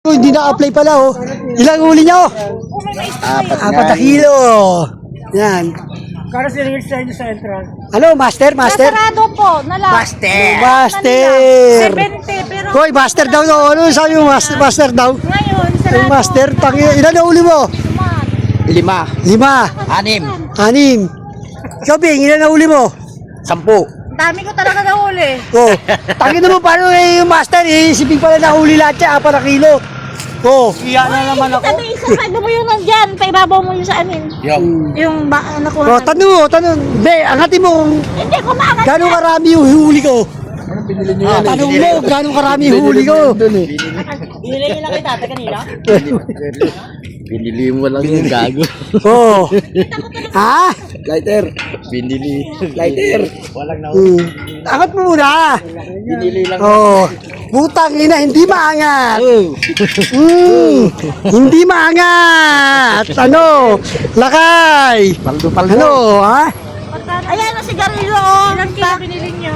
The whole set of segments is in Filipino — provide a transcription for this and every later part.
Hindi na-apply pala oh. Ilang huli nyo? 4 kilo. Yan. Para siningil sa inyo sa entrance. Ano, master? Nasarado po. Master! 70, pero Hoy, master daw no. Ano sabi mo, master daw? ngayon, Hoy, sarado. master, ilan na uli mo? 5, 5, 6, 6. Ikaw, Bing, ilan na uli mo? 10. Dami ko talaga nahuli. Oh, tangin mo paano yung master, si Bing pala nahuli lahat siya, 4 kilo. Oh, Iya na naman ako. Sabi, isa pa mo yung nandyan. Paibabaw mo yung sa amin. Yung nakuha. oh tanong. Be, angatin mo kung Hindi ko maangat. gano'ng karami yung huli ko. Tanong mo, gano'ng karami yung huli ko. Binili nyo lang kay tata kanina? Binili mo lang yung gago. Oh. Ha? Lighter. Binili. Lighter. Walang na. Angat mo muna. Binili lang. Oh. Butang ina, hindi maangat. Hindi maangat. Ano? Lakay. Paldo. Ano, ha? Ayan ang sigarilyo, oh. Ilang kilo binili nyo?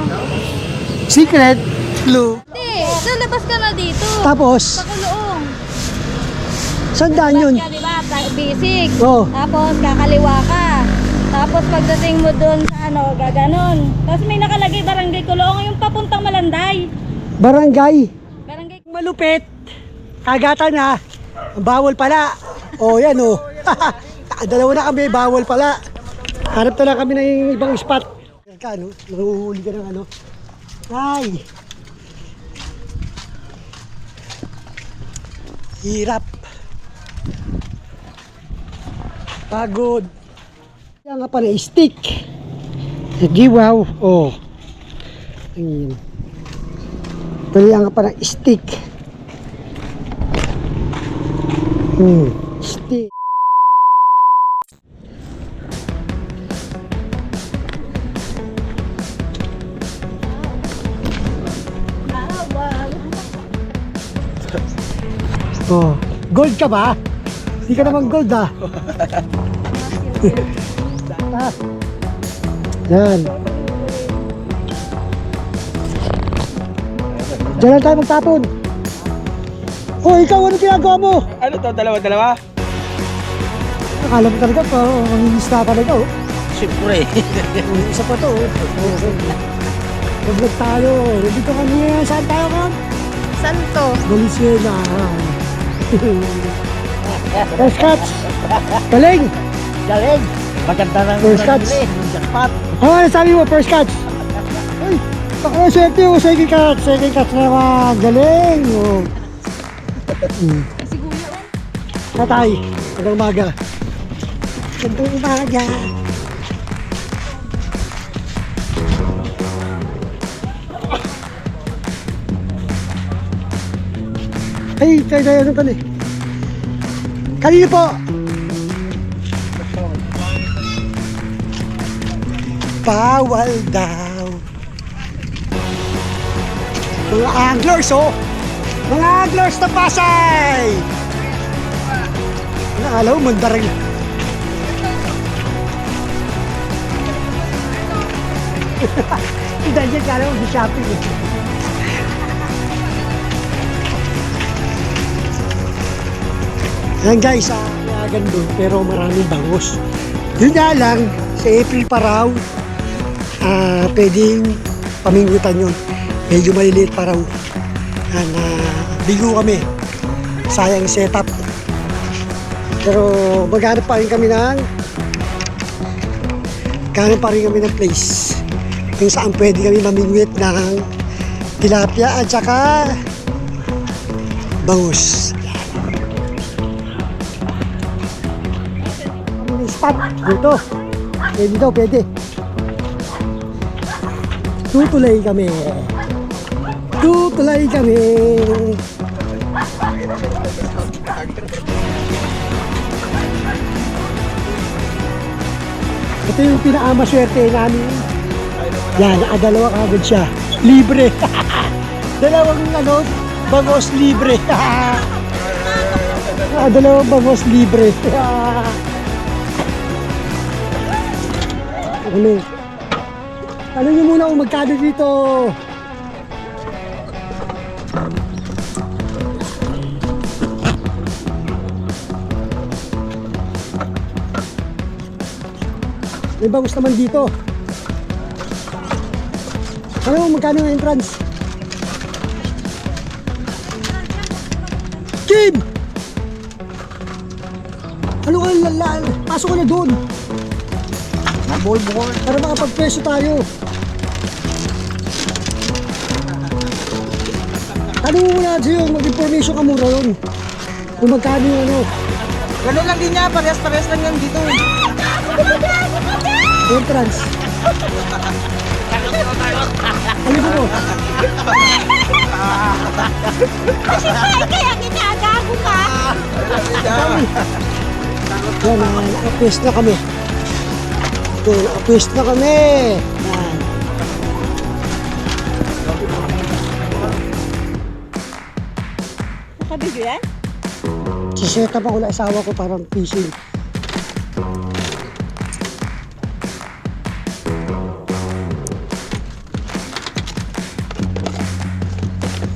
Secret clue. Hindi, lalabas ka na dito. Tapos, Sa kulong. sandaan yun. Ka, diba? Basic. Oh. Tapos kakaliwa ka. Tapos pagdating mo doon sa ano, gaganon. Tapos may nakalagay barangay Kulong, yung papuntang Malanday. Barangay. Barangay Malupit. Kagatan na. Bawal pala. Oh, yan oh. Dalawa na kami, bawal pala. Hanap na lang kami ng ibang spot. Ka, ano? Nanguhuli ka ng ano. Ay. Hirap. Pagod. Yan nga pala, stick. Giwaw. Oh. Ayun. Pwede nga pala, stick. Stick. Oh, gold ka ba? Hindi ka naman gold ah. Yan. Diyan lang tayo magtapon. Oh, ikaw ano ginagawa mo? Ano to? Dalawa? Akala mo talaga pa, manginis na talaga oh. Siyempre. Isa pa to oh. Mag-vlog tayo. Dito kami, saan tayo ka? Santo. Valenzuela. First catch. Galing. Maganda ng First catch. jackpot. Ano sabi mo, first catch? Ay, baka swerte oh, second catch. Second catch naman. Galing. Oh. Katay. Magandang umaga. Magandang umaga. Ay, tayo ano pa eh. Kanino po? Bawal daw. Mga anglers oh. Mga anglers na Pasay. Alam mo, mandarang. Dahil dyan ka lang, shopping eh. Yan guys, ganda pero maraming bangos. Yun nga lang, sa April pa raw, pwedeng pamingutan yun. Medyo maliliit pa raw. Bigo kami. Sayang setup. Pero maghanap pa rin kami ng place. Kung saan pwede kami mamingwit ng tilapia at saka bangus. Spot dito. Pwede daw, pwede. Tutulay kami. Ito yung pinakamaswerte namin. Yan, nakadalawa kagad siya. Libre. Dalawang bangos libre. Dalawang bangos libre. Ano nyo muna kung magkano dito? May bangus naman dito. Ano, magkano yung entrance? Kim! Ano ka, pasok ka na doon. Nabol-bol. Para makapag-presyo tayo. Tanong mo na sa'yo, mag-information ka mura yun. Kung magkano yung ano, Ganun lang din niya, parehas-parehas lang yan dito. entrance. Ano mo? Kaya ginagago ka. Yan, naka-pwest na kami. Ito, naka-pwest na kami. Yan. Nakabidyo yan? Siset up ako na asawa ko parang fishing.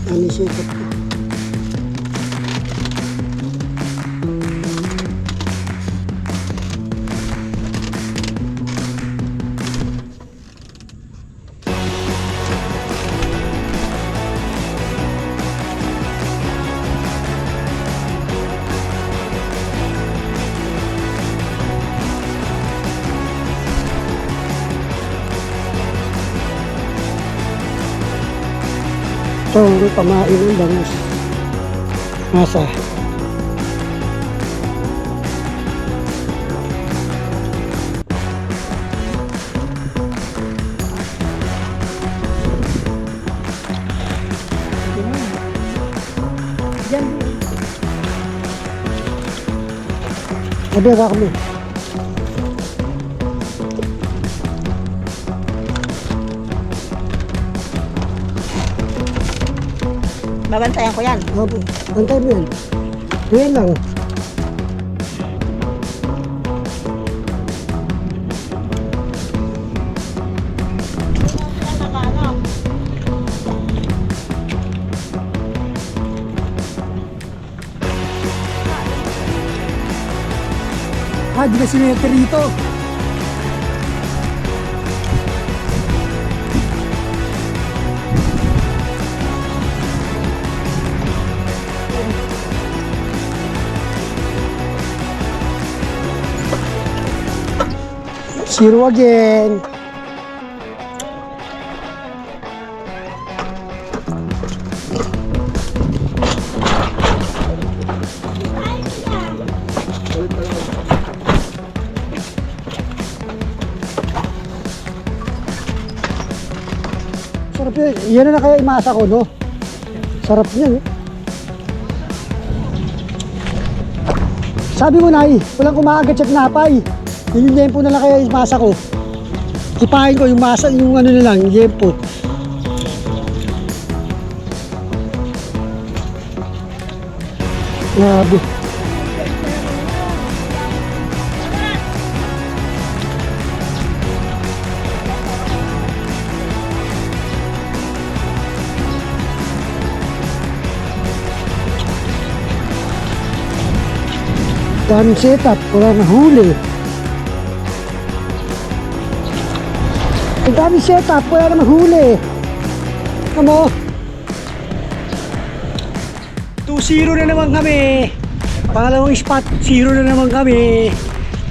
Ano set up ko? Ito, pamain ng bangus. Nasa. Sabi ka kami. Babantayan ko yan. Opo, bantay mo yan. Yan lang. Di na sinete rito. Zero again. Sarap yun. Yan na kaya imasa ko, no? Sarap yan, eh. Sabi mo, Nay, walang kumakagat sa tinapay. Yung lempo na lang kaya imasa ko. Ipahin ko yung masa, yung ano na lang, yung lempo. Grabe. Daming setup, wala na huli. Ang daming setup, wala na huli. Kamo. 2-0 na naman kami. Pangalawang spot, 0 na naman kami.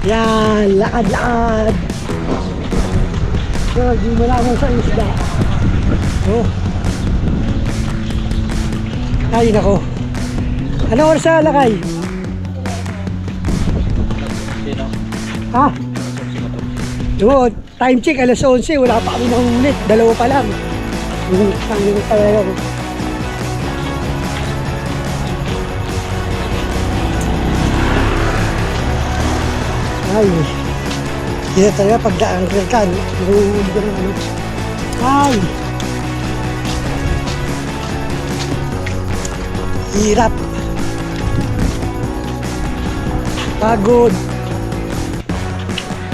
Yan, lakad-lakad. So, di mo lang sa isda. Oh. Ay, nako. Ano oras sa lakay? Ha? Doon, time check, alas 11, wala pa kami nangulit, dalawa pa lang. Ang limit pa lang. Ay, hindi talaga pagdaan ka, nahuhuli ka ng ano. Ay! Hirap. Pagod.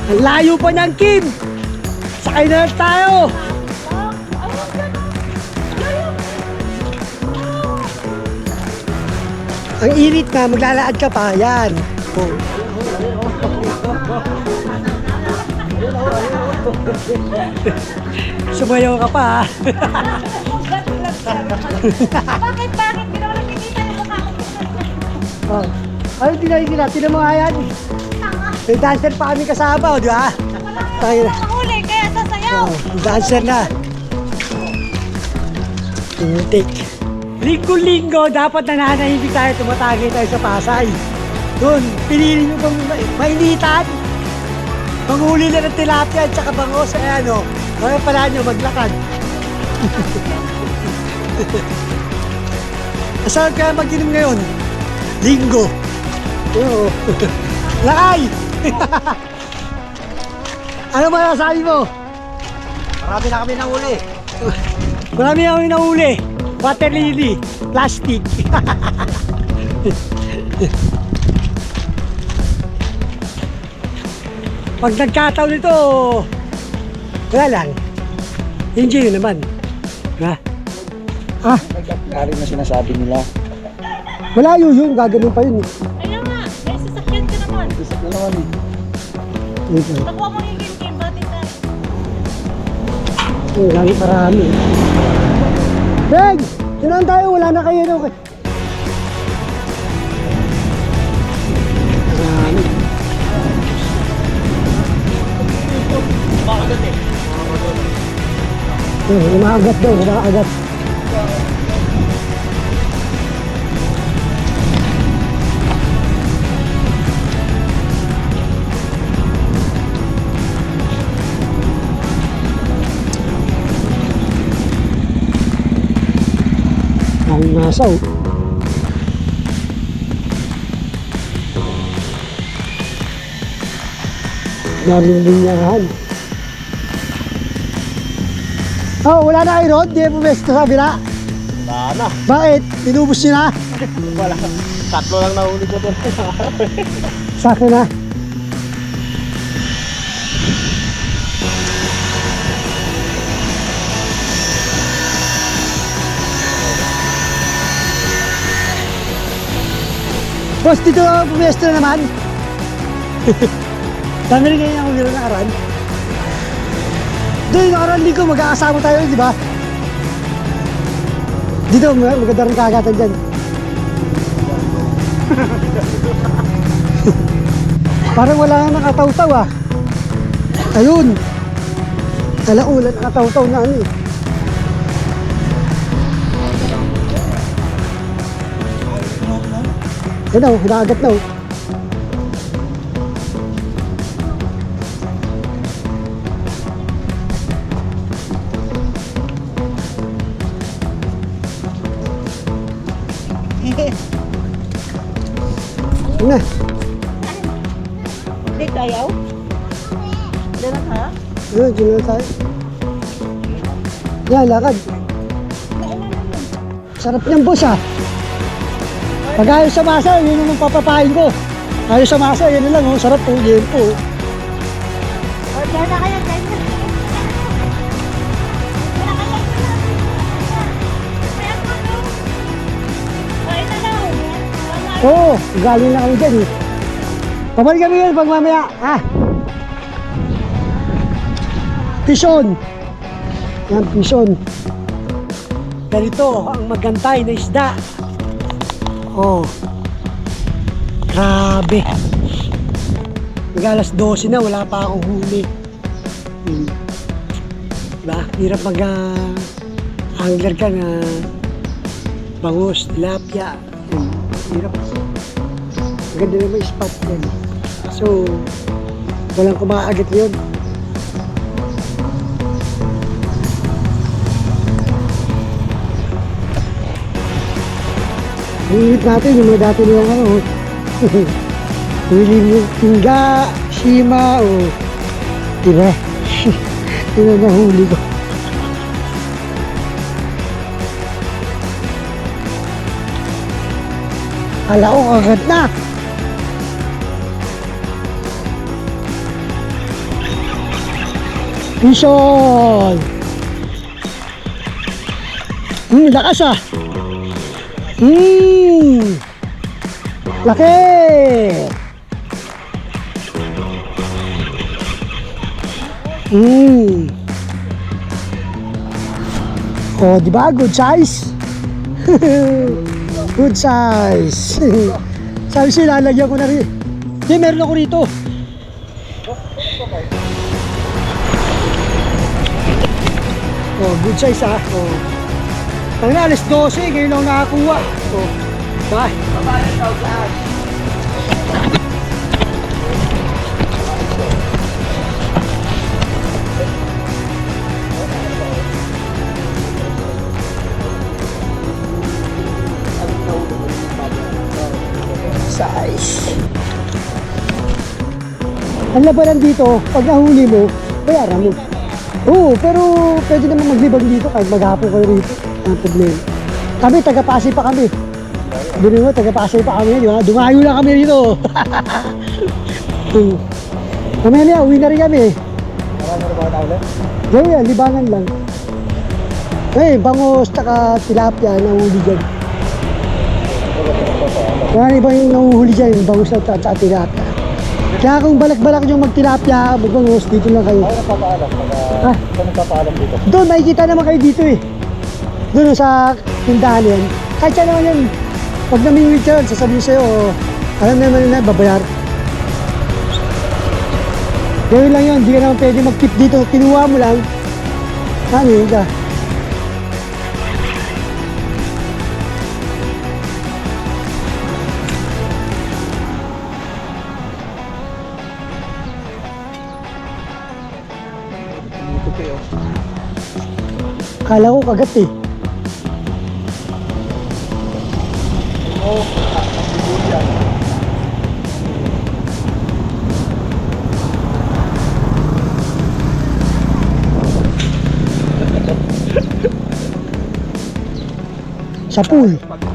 Ang layo pa niyang, Kim! Sakay na lang tayo! Ang init na, maglalaad ka pa, yan. Oh. Sumayaw ka pa, ha? Bakit? Hindi naman nakikita yung mukha ko. Oh. Ano tinay sila mo nga yan? May dancer pa kami kasama, di ba? Tayo na. Mahuli, kaya sasayaw. Oh, dancer na. Tintik. Linggo-linggo, dapat nananahimik tayo, tumatagay tayo sa Pasay. Doon, pinili nyo bang mainitan? Manghuli na ng tilapia at saka bangos. Ayan o, kaya pala nyo maglakad. Saan kaya mag-inom ngayon? Linggo. Oo. Lakay! Ano masasabi mo? Marami na kami nahuli. Marami na kami nahuli. Water lily, plastic. Pag nagkataon ito, wala lang. Enjoy yun naman. Ha? Ah, Kari na sinasabi nila. malayo yun. Gaganon pa yun. Ayun nga, may sasakyan ka naman. Isip na naman eh. Nakuha mo yung game, batid tayo. Ang gamit marami. Beg! Sinan tayo, wala na kayo. No? Marami. Umaagat daw, umaagat. Ang nasaw. Daming linyahan. Oh, wala na kayo road? Di pumesto sa bila? Wala na. Bakit? Inubos nyo na? Wala. Tatlo lang nahuli ko doon. Sa akin na. Boss, dito pumesto na naman. Dami rin kayo ng na aran. Doon, nakaraan linggo, magkakasama tayo, di ba? Dito, maganda rin kagatan dyan. Parang wala nga nakataw-taw ah. Ayun. Alaulan nakataw-taw na ano eh. Ayun o, nakagat na o. Ayun na. Dito ayaw? Dito ha? Ayun, dyan na tayo. Yan, lakad. Sarap niyang boss ah. Pag ayaw sa masa, yun naman papapain ko. Ayaw sa masa, yun na lang oh. Sarap po, yun po. Order na kayo, guys. Oo, galing na kami dyan eh. Pabalik kami yun pag mamaya. Ah. Pison. Yan, pison. Ganito ang magantay na isda. Oh. Grabe. Mag-alas 12 na, wala pa akong huli. Diba? Hirap mag-angler ka na bangus, tilapia. Hirap. Maganda naman yung spot yan. So, walang kumakagat yun. Iinit natin yung mga dati nilang ano. Willy Tingga, Shima, o diba? Yun ang nahuli ko. Ala ko, kagat na. Pison! Lakas ah. Laki! Oh, di ba? Good size. Good size. Sabi siya, lalagyan ko na rin. Hindi, meron ako rito. Oh, good size ah. Oh. Ang na, alas 12, ngayon lang nakakuha. Oh. Bye. Size. Ang labanan dito, pag nahuli mo, bayaran mo. Oo, pero pwede naman maglibang dito kahit maghapon kayo rito. Ang problema. Kami, taga-Pasay pa kami. Doon mo, taga-Pasay pa kami, di ba? Dumayo lang kami rito. Mamaya na, uwi na rin kami. Marami na ba na ulit? Gawin yan, libangan lang. Eh, bangos, taka tilapia, nahuli dyan. Kaya iba yung nahuhuli dyan, bangos at tilapia. Kaya kung balak-balak nyo magtilapia, magbangos, dito lang kayo. Ay, nagpapaalam. Saan nagpapaalam dito? Doon, makikita naman kayo dito eh. Doon sa tindahan yan. Kahit siya naman yan, pag namingwit ka, sasabihin sa'yo, alam naman nila, babayar. Gawin lang yun, hindi ka naman pwede mag-keep dito. Kinuha mo lang, ano yun ka. Kala ko kagat eh. Sa pool.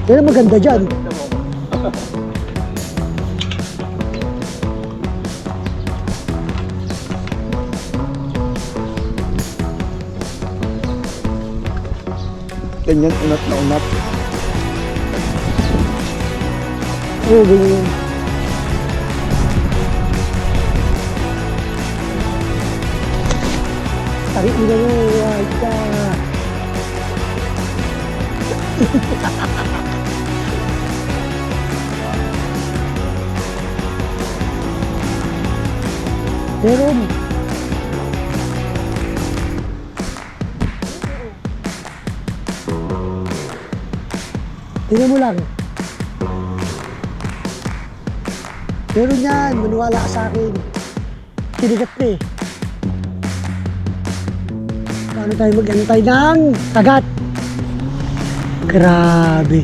Yan ang maganda dyan. Ganyan, unat na unat. Oo, ganyan. Tari ina mo, wag ka. Meron. Tingnan mo lang. Meron yan, maniwala ka sa akin. Kinigat na eh. Paano tayo mag-antay ng kagat? Grabe.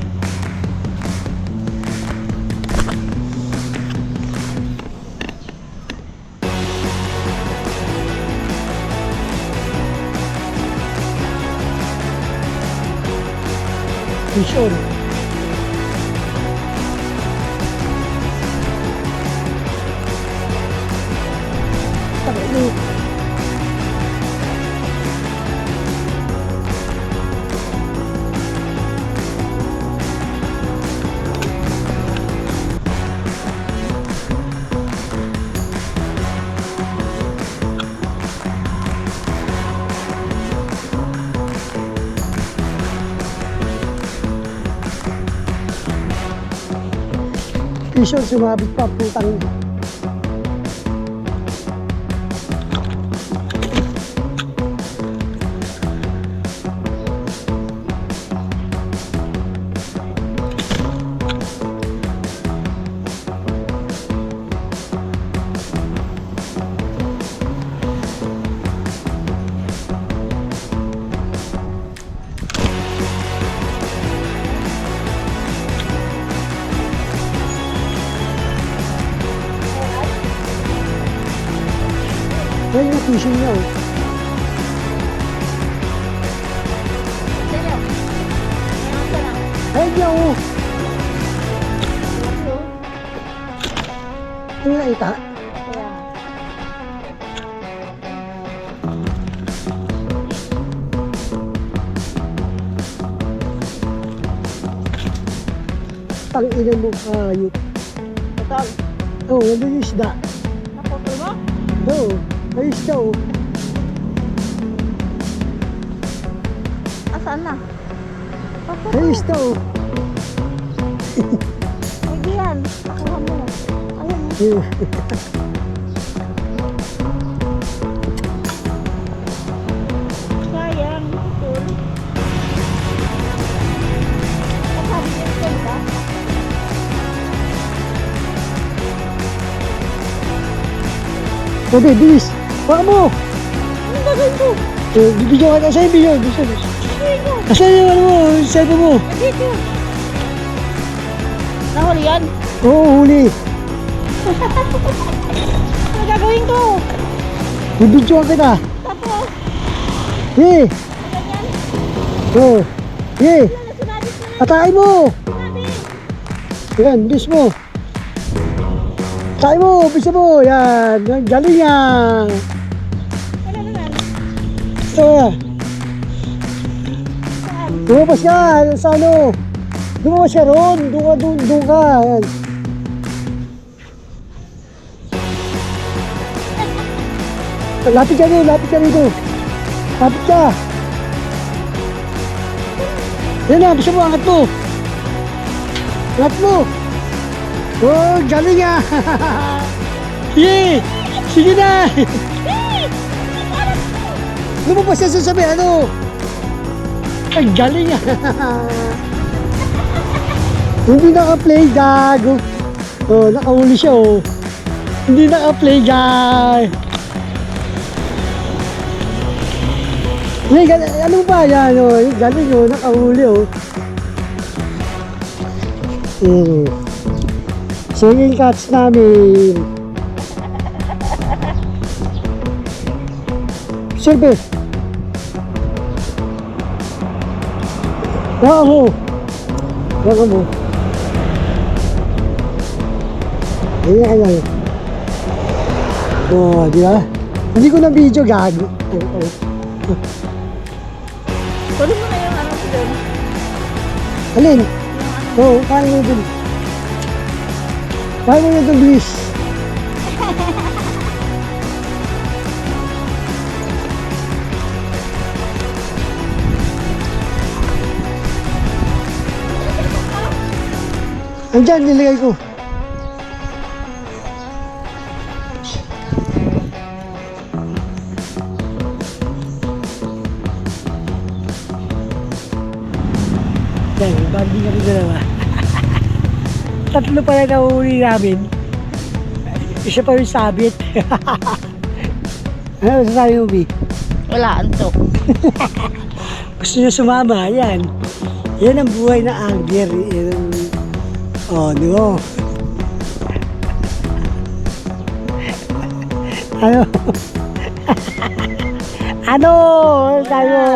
Fish on. Tangin. Fish on, sumabit pa putang. Yan yung fishing niya oh. Ayun niya oh. Ano na ita? Tang-ina mo ayop. Oo, nandun yung isda. Naputol mo? Oo, ayos ka oh. Saan na? Papo. Ay, isda oh. Pwede yan. Nakuha mo. Ayun. Ayun. Sayang. Cool. Sabi niya ito ba? Sabi, bilis. Baka mo. Ano gagawin ko? Bibidyo ka. Asan yung video? Asan yung ano mo? Yung cellphone mo? Dito. Nahuli yan? Oo, huli. Ano gagawin ko? Bibidyo ka kita. Tapos, Hey! ganyan. Oh! Hey! Wala na sinabi ko. Atay mo! Sinabi. Yan, bis mo. Atay mo! Bis mo! Yan! Galing yan! Wala naman. Ito na. Saan? Lumabas ka! Sa ano? Lumabas ka ron! Doon ka! Yan. Lapit ka rin! Lapit ka rito! Lapit ka! Yan na! Bisa mo! Angat mo! Angat mo! Oh! Galing ah! Yee! Sige na! Lumabas na sa sabi! Ano? Ay, galing ah! Hindi naka-play, gago! Oh, nakahuli siya oh! Hindi naka-play, guy! Hey, ano ba yan? Oh, galing oh, nakahuli oh. Singing cats namin. Silbi. Baka mo. Baka mo. Ganyan ka lang. Oh, di ba? Hindi ko na video gago. Kunin mo na yung ano ko doon. Alin? Oo, kaya mo dun. Kaya mo na dun, please. Andyan, nilagay ko. Yan, banding kami dalawa. Tatlo pala na uli namin. Isa pa yung sabit. Ano masasabi mo, B? Wala, antok. Gusto niyo sumama, yan. Yan ang buhay na angler. Yan ang... Oh, di mo. Ano? Ano? Sabi mo?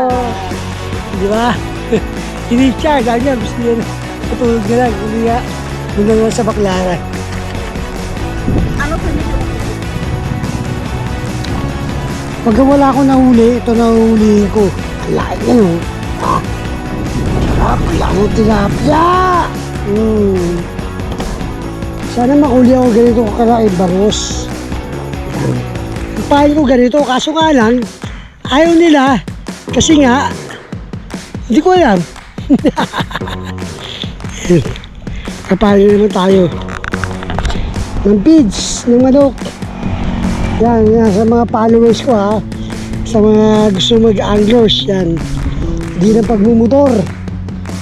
Di ba? Hindi siya, ganyan. Gusto niya patulog na lang. Hindi nga, muna lang sa baklaran. Ano pa nito? Pagka wala akong nahuli, ito nahulihin ko. Alay yan o. Ah. Tilapia mo, tilapia! Sana makuli ako ganito kalaki baros. Papahin ko ganito, kaso nga lang, ayaw nila. Kasi nga, hindi ko alam. Kapahin naman tayo. Ng feeds, ng manok. Yan, yan, sa mga followers ko ha. Sa mga gusto mag-anglers, yan. Hindi na pagmumotor.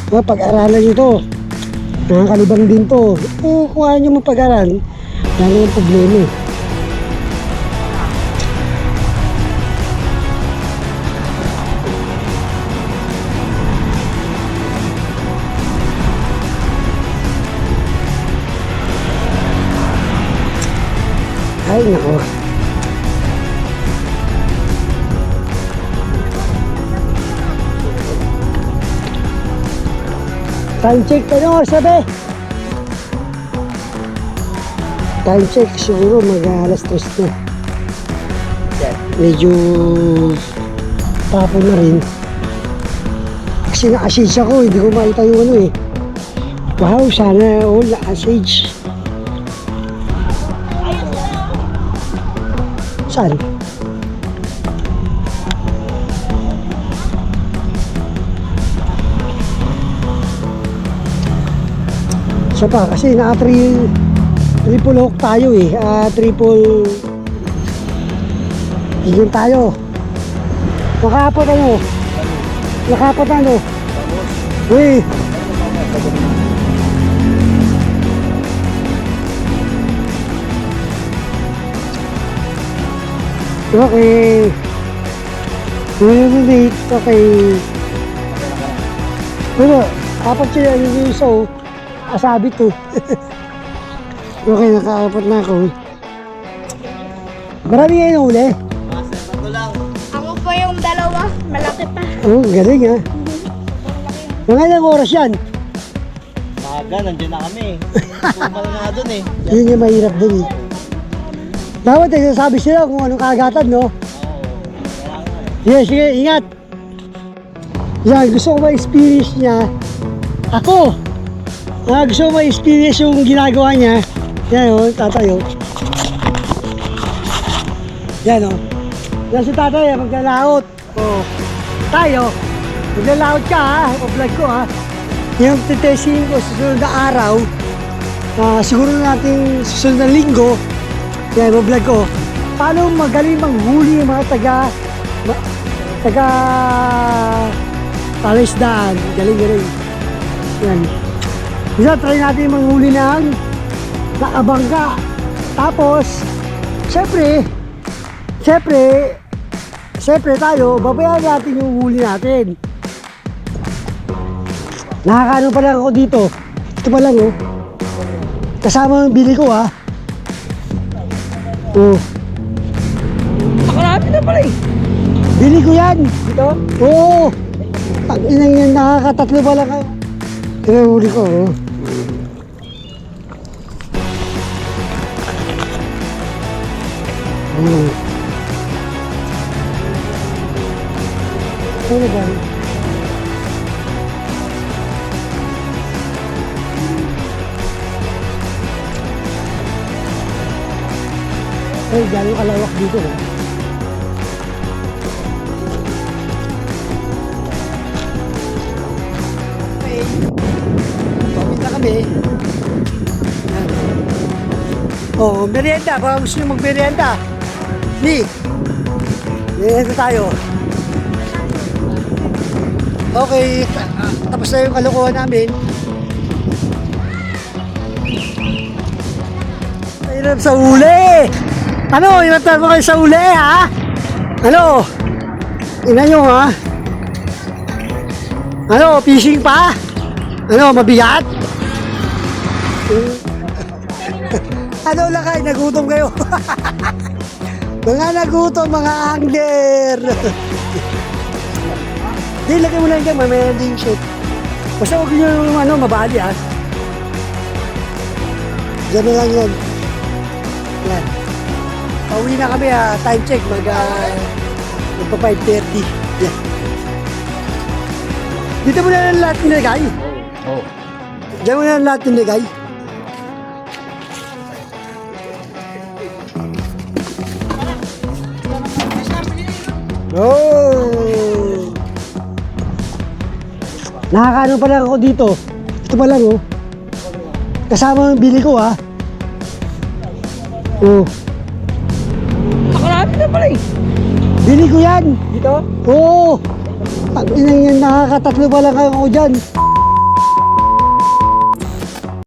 Pag-aralan nyo to. Nakakalibang din to. Kung ayaw nyo mapag-aral, yan ang problema eh. Ay, nako. Time check, ano, sabi? Time check, siguro mag-alas 3 na. Medyo tapo na rin. Kasi na-assage ako, hindi ko makita yung ano eh. Wow, sana all na-assage. Saan? Isa pa, kasi triple hook tayo eh. Triple... Higyan tayo. Nakaapat ano? Nakaapat ano? Uy! Okay. Okay. Pero, apat siya yung isa oh. Asabi to. Okay, nakaapat na ako. Marami ngayon uli. Ako po yung dalawa, malaki pa. Oh, galing ha. Mga ilang oras yan? Maaga, nandiyan na kami. Tumal na dun eh. Yun yung mahirap dun eh. Dapat eh, sabi sila kung anong kaagatan, no? Sige, sige, ingat. Yan, gusto ko ma-experience niya. Ako! Gusto ko ma-experience yung ginagawa niya. Yan o, tatayo. Yan o. Yan si tatay, maglalaot. O, tayo. Maglalaot ka ha, vlog ko ha. Yung titesting ko sa susunod na araw, siguro natin susunod na linggo, yan, vlog ko. Paano magaling manghuli yung mga taga palisdaan. Galing. Yan. Bisa try natin manghuli ng nakabangga. Tapos, syempre tayo, babayaran natin yung huli natin. Nakakaano pa lang ako dito. Ito pa lang oh. Kasama yung bili ko ha. Oh. Nakalapit na pala eh. Bili ko yan. Dito? Oo. Pag inang yan, nakakatatlo pa lang kayo. Ito yung huli ko oh. Ano ba? Ay, gano'ng kalawak dito eh. Okay. Pamit na kami. Yan. Oh, merienda. Baka gusto nyo mag-merienda. Merienda tayo. Okay. Tapos na yung kalokohan namin. Hirap sa uli! Ano? Inatan mo kayo sa uli, ha? Ano? Ina nyo, ha? Ano? Fishing pa? Ano? Mabigat? Ano lang kayo? Nagutom kayo? Mga nagutom, mga angler! Hindi, lagay mo lang dyan. Mamaya din yung shit. Basta huwag nyo mabali, ha? Diyan na lang yan. Yan. Pauwi na kami ha. Time check. Magpa 5:30. Yan. Dito mo na lang lahat nilagay. Oo. Diyan mo na lang lahat nilagay. Oh! Nakakaano pa lang ako dito. Ito pa lang oh. Kasama yung bili ko ha. Oh. Nakalapit na pala eh. Bili ko yan. Dito? Oo. Pag inang yan, nakakatatlo pa lang ako dyan.